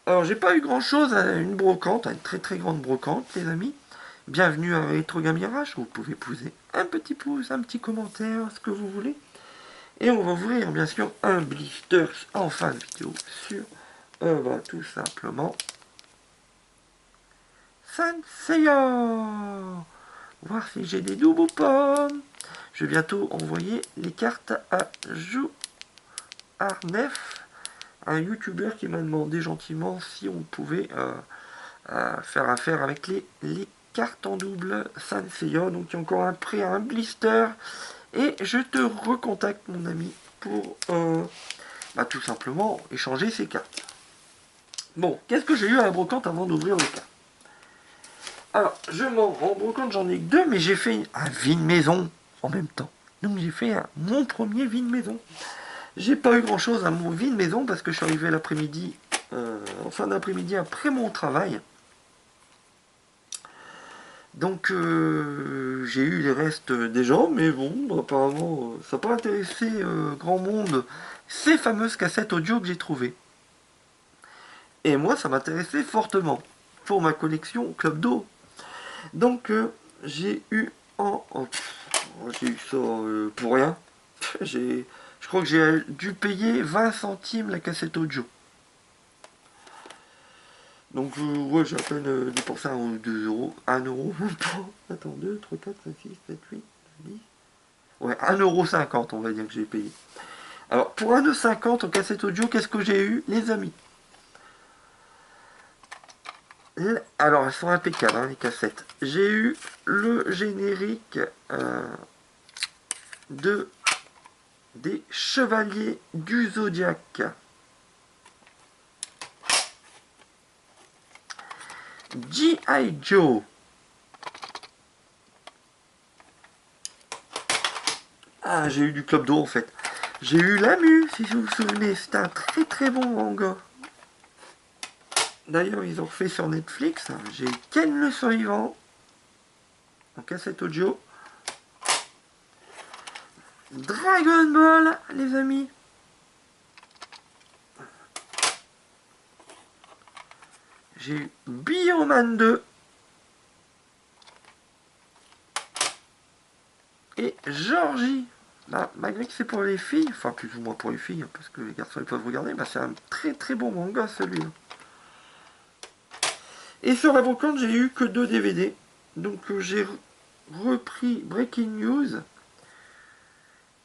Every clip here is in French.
Alors, j'ai pas eu grand chose à une brocante, à une très très grande brocante, les amis. Bienvenue à Retro Gamirage. Vous pouvez poser un petit pouce, un petit commentaire, ce que vous voulez. Et on va ouvrir, bien sûr, un blister en fin de vidéo sur, tout simplement, Sanseiya. Voir si j'ai des doubles ou pas. Je vais bientôt envoyer les cartes à Jou Arnef, un youtubeur qui m'a demandé gentiment si on pouvait faire affaire avec les cartes en double Sanseiya. Donc il y a encore un prêt à un blister. Et je te recontacte, mon ami, pour tout simplement échanger ces cartes. Bon, qu'est-ce que j'ai eu à la brocante avant d'ouvrir les cartes? Alors, en brocante, j'en ai que deux, mais j'ai fait un vide maison en même temps. Donc j'ai fait mon premier vide maison. J'ai pas eu grand chose à mon vide maison parce que je suis arrivé l'après-midi, en fin d'après-midi après mon travail. Donc j'ai eu les restes des gens, mais bon, apparemment ça n'a pas intéressé grand monde ces fameuses cassettes audio que j'ai trouvées. Et moi ça m'intéressait fortement pour ma collection Club d'eau. Donc j'ai eu j'ai eu ça pour rien. Je crois que j'ai dû payer 20 centimes la cassette audio. Donc ouais, j'ai à peine dépensé 1 ou 2 euros. 1 euro même pas. Attends, 2, 3, 4, 5, 6, 7, 8, 10. Ouais, 1,50 € on va dire que j'ai payé. Alors pour 1,50 € en cassette audio, qu'est-ce que j'ai eu, les amis? Alors elles sont impeccables, hein, les cassettes. J'ai eu le générique de des Chevaliers du Zodiaque. G.I. Joe. Ah, j'ai eu du Club d'eau en fait. J'ai eu Lamu, si vous vous souvenez. C'était un très très bon manga. D'ailleurs, ils ont fait sur Netflix. J'ai eu Ken le Survivant en cassette audio. Dragon Ball, les amis. J'ai eu Bioman 2. Et Georgie. Bah, malgré que c'est pour les filles, enfin plus ou moins pour les filles, parce que les garçons ils peuvent regarder, c'est un très très bon manga celui-là. Et sur la brocante, j'ai eu que 2 DVD. Donc j'ai repris Breaking News.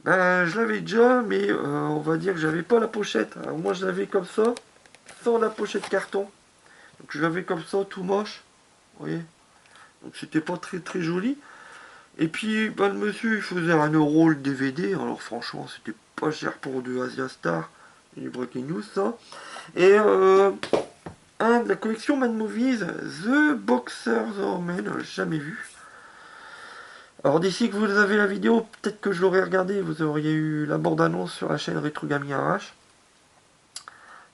Ben, je l'avais déjà, mais on va dire que j'avais pas la pochette. Alors moi je l'avais comme ça, sans la pochette carton. Donc je l'avais comme ça, tout moche. Vous voyez. Donc c'était pas très très joli. Et puis ben, le monsieur il faisait 1 euro le DVD. Alors franchement c'était pas cher pour du Asia Star et du Breaking News ça. Et un de la collection Mad Movies, The Boxer's Horsemen, jamais vu. Alors d'ici que vous avez la vidéo, peut-être que je l'aurais regardé, vous auriez eu la bande-annonce sur la chaîne Retro Gaming RH.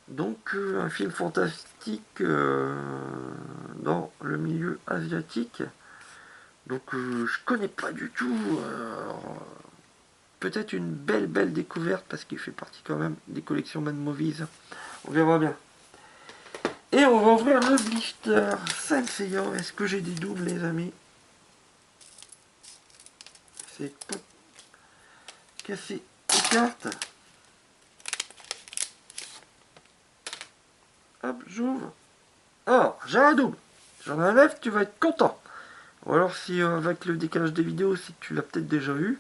Donc un film fantastique dans le milieu asiatique. Donc je connais pas du tout. Peut-être une belle découverte parce qu'il fait partie quand même des collections Mad Movies. On verra bien. Et on va ouvrir le blister Sanseiya. Est-ce que j'ai des doubles les amis? C'est pas casser les cartes. Hop, j'ouvre. Oh, j'ai un double. J'en ai un 9, tu vas être content. Ou alors si avec le décalage des vidéos, si tu l'as peut-être déjà eu.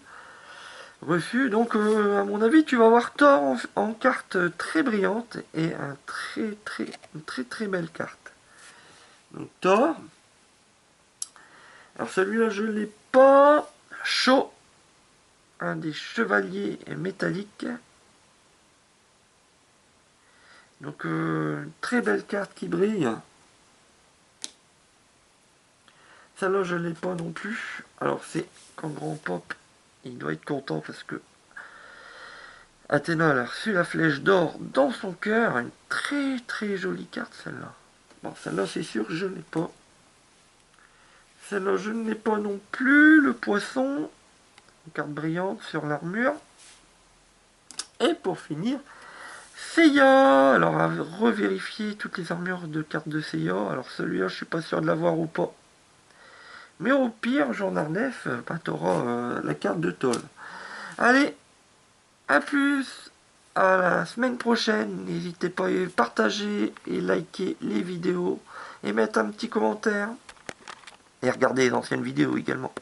Reçu, donc à mon avis, tu vas avoir Thor en carte très brillante et une très belle carte. Donc Thor. Alors celui-là, je l'ai pas. Chaud. Un des chevaliers métalliques. Donc une très belle carte qui brille. Celle-là, je ne l'ai pas non plus. Alors c'est quand Grand Pop, il doit être content parce que Athéna a reçu la flèche d'or dans son cœur. Une très jolie carte celle-là. Bon, celle-là c'est sûr que je ne l'ai pas. Celle-là je ne l'ai pas non plus. Le poisson. Une carte brillante sur l'armure. Et pour finir, Seiya, alors à revérifier toutes les armures de cartes de Seiya. Alors celui-là, je suis pas sûr de l'avoir ou pas. Mais au pire, Jean Arnef, bah, t'auras la carte de Toll. Allez, à plus, à la semaine prochaine. N'hésitez pas à partager et liker les vidéos et mettre un petit commentaire. Et regarder les anciennes vidéos également.